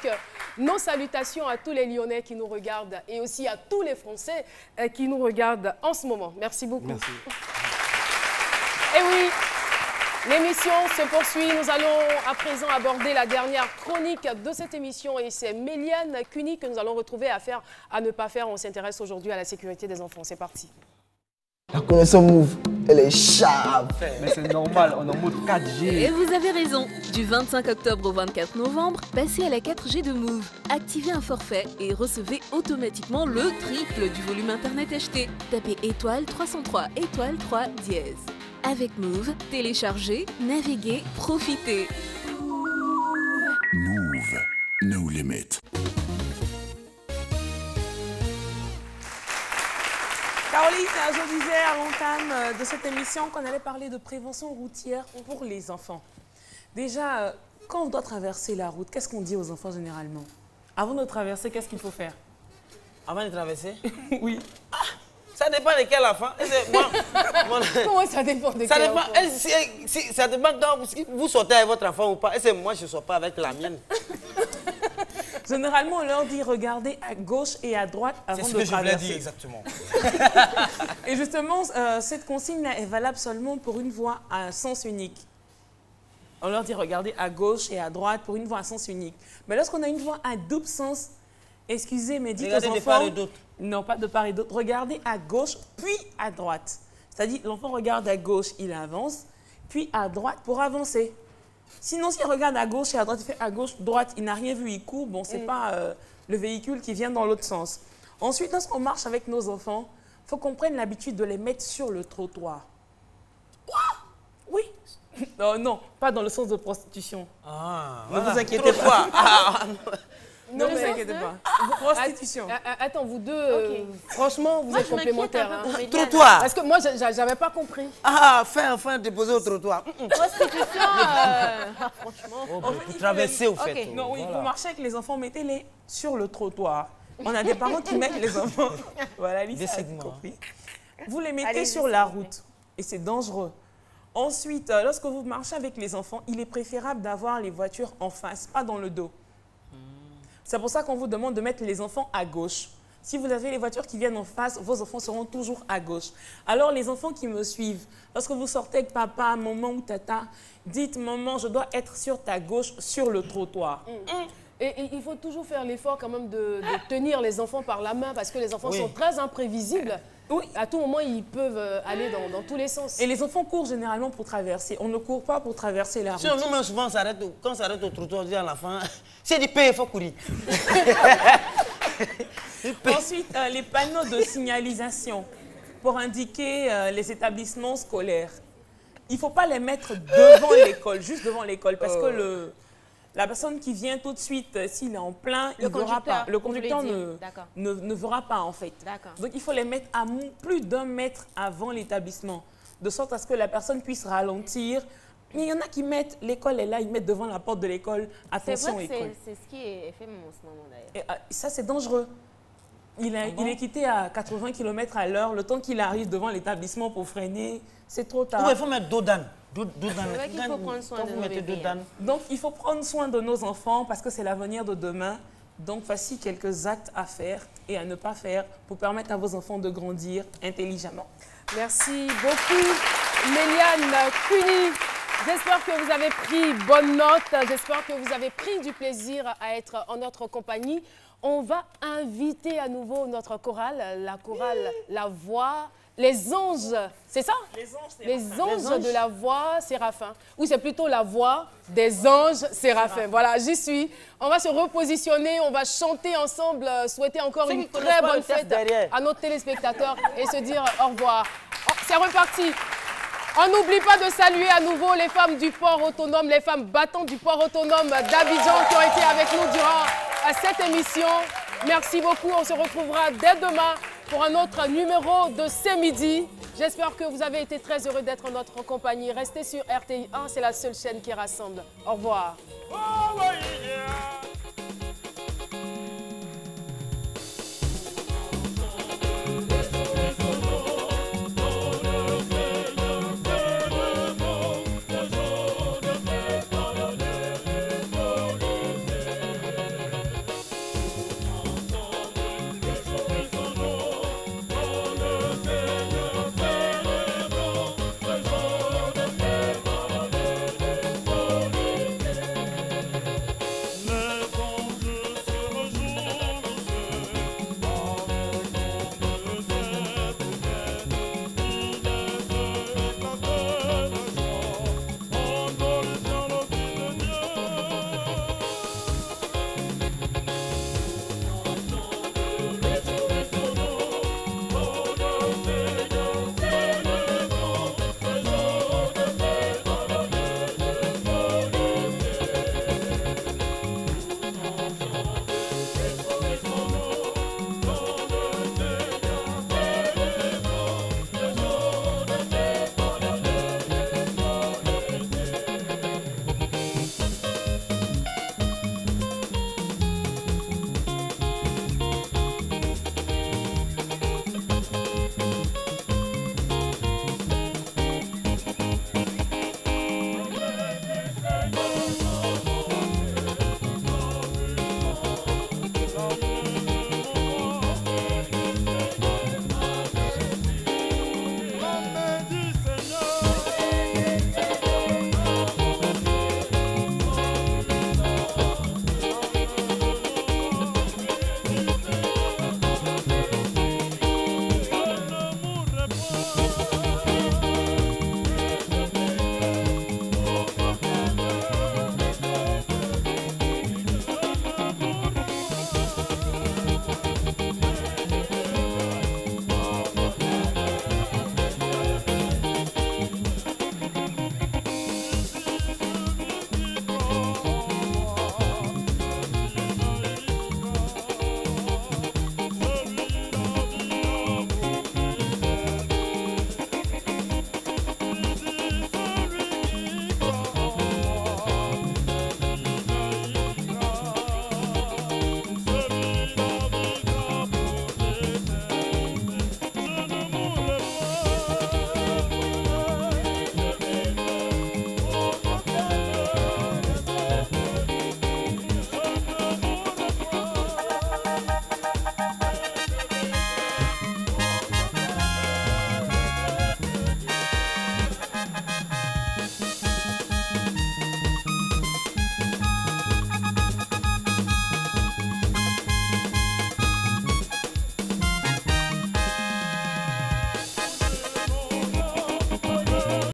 nos salutations à tous les Lyonnais qui nous regardent et aussi à tous les Français qui nous regardent en ce moment. Merci beaucoup.
Merci.
Et oui, l'émission se poursuit. Nous allons à présent aborder la dernière chronique de cette émission et c'est Méliane Cuny que nous allons retrouver à ne pas faire. On s'intéresse aujourd'hui à la sécurité des enfants. C'est parti.
La connexion Move, elle est sharp.
Mais c'est normal, on est en mode 4G.
Et vous avez raison. Du 25 octobre au 24 novembre, passez à la 4G de Move. Activez un forfait et recevez automatiquement le triple du volume internet acheté. Tapez étoile 303 étoile 3 dièse. Avec Move, téléchargez, naviguez, profitez.
Move, no limit.
Caroline, je disais à l'entame de cette émission qu'on allait parler de prévention routière pour les enfants. Déjà, quand on doit traverser la route, qu'est-ce qu'on dit aux enfants généralement? Avant de traverser, qu'est-ce qu'il faut faire?
Avant de traverser?
Oui.
Ah, ça dépend de quel enfant.
Comment ça dépend de quel enfant?
Ça dépend quand vous sortez avec votre enfant ou pas. Et moi, je ne sors pas avec la mienne.
Généralement, on leur dit regardez à gauche et à droite avant de traverser.
C'est ce que je voulais dire exactement.
Et justement, cette consigne-là est valable seulement pour une voie à sens unique. On leur dit regardez à gauche et à droite pour une voie à sens unique. Mais lorsqu'on a une voie à double sens, excusez, mais dites aux enfants...
Regardez de part et d'autre.
Non, pas de part et d'autre. Regardez à gauche, puis à droite. C'est-à-dire, l'enfant regarde à gauche, il avance, puis à droite pour avancer. Sinon, s'il regarde à gauche et à droite, il fait à gauche, droite, il n'a rien vu, il court. Bon, ce n'est pas le véhicule qui vient dans l'autre sens. Ensuite, lorsqu'on marche avec nos enfants, il faut qu'on prenne l'habitude de les mettre sur le trottoir. Quoi? Oui. Non, non, pas dans le sens de prostitution.
Ah, ne vous inquiétez pas.
Ne vous inquiétez pas. Prostitution.
Attends, vous deux, franchement, vous êtes complémentaires.
Trottoir.
Parce que moi, j'avais pas compris.
Ah, enfin déposer au trottoir.
Prostitution, franchement.
Pour traverser, au fait.
Non, oui, pour marcher avec les enfants, mettez-les sur le trottoir. On a des parents qui mettent les enfants. Voilà, Lisa a compris. Vous les mettez sur la route et c'est dangereux. Ensuite, lorsque vous marchez avec les enfants, il est préférable d'avoir les voitures en face, pas dans le dos. C'est pour ça qu'on vous demande de mettre les enfants à gauche. Si vous avez les voitures qui viennent en face, vos enfants seront toujours à gauche. Alors, les enfants qui me suivent, lorsque vous sortez avec papa, maman ou tata, dites « Maman, je dois être sur ta gauche, sur le trottoir.
Et il faut toujours faire l'effort quand même de tenir les enfants par la main parce que les enfants sont très imprévisibles. Oui. À tout moment, ils peuvent aller dans tous les sens.
Et les enfants courent généralement pour traverser. On ne court pas pour traverser la route.
Nous, souvent, quand on s'arrête au trottoir, on dit à l'enfant, c'est du pain, il faut courir.
Ensuite, les panneaux de signalisation pour indiquer les établissements scolaires. Il ne faut pas les mettre devant l'école, juste devant l'école, parce que la personne qui vient tout de suite, s'il est en plein, il ne verra pas. Le conducteur ne verra pas, en fait. Donc, il faut les mettre à plus d'1 mètre avant l'établissement, de sorte à ce que la personne puisse ralentir. Mais il y en a qui mettent, l'école est là, ils mettent devant la porte de l'école, attention école.
C'est ce qui est fait en ce moment, d'ailleurs.
Ça, c'est dangereux. Il est quitté à 80 km à l'heure, le temps qu'il arrive devant l'établissement pour freiner, c'est trop tard.
Oui, il faut mettre dos d'âne.
Il faut prendre soin de nos bébés.
Donc, il faut prendre soin de nos enfants parce que c'est l'avenir de demain. Donc, voici quelques actes à faire et à ne pas faire pour permettre à vos enfants de grandir intelligemment.
Merci beaucoup, Méliane Cuny. J'espère que vous avez pris bonne note. J'espère que vous avez pris du plaisir à être en notre compagnie. On va inviter à nouveau notre chorale, la chorale La Voix. Les anges, c'est ça? Les anges de la voix Séraphin. Ou c'est plutôt la voix des anges Séraphin. Voilà, j'y suis. On va se repositionner, on va chanter ensemble, souhaiter encore une très bonne fête à nos téléspectateurs et se dire au revoir. C'est reparti. On n'oublie pas de saluer à nouveau les femmes du port autonome, les femmes battantes du port autonome d'Abidjan qui ont été avec nous durant cette émission. Merci beaucoup. On se retrouvera dès demain pour un autre numéro de C'est Midi. J'espère que vous avez été très heureux d'être en notre compagnie. Restez sur RTI 1, c'est la seule chaîne qui rassemble. Au revoir.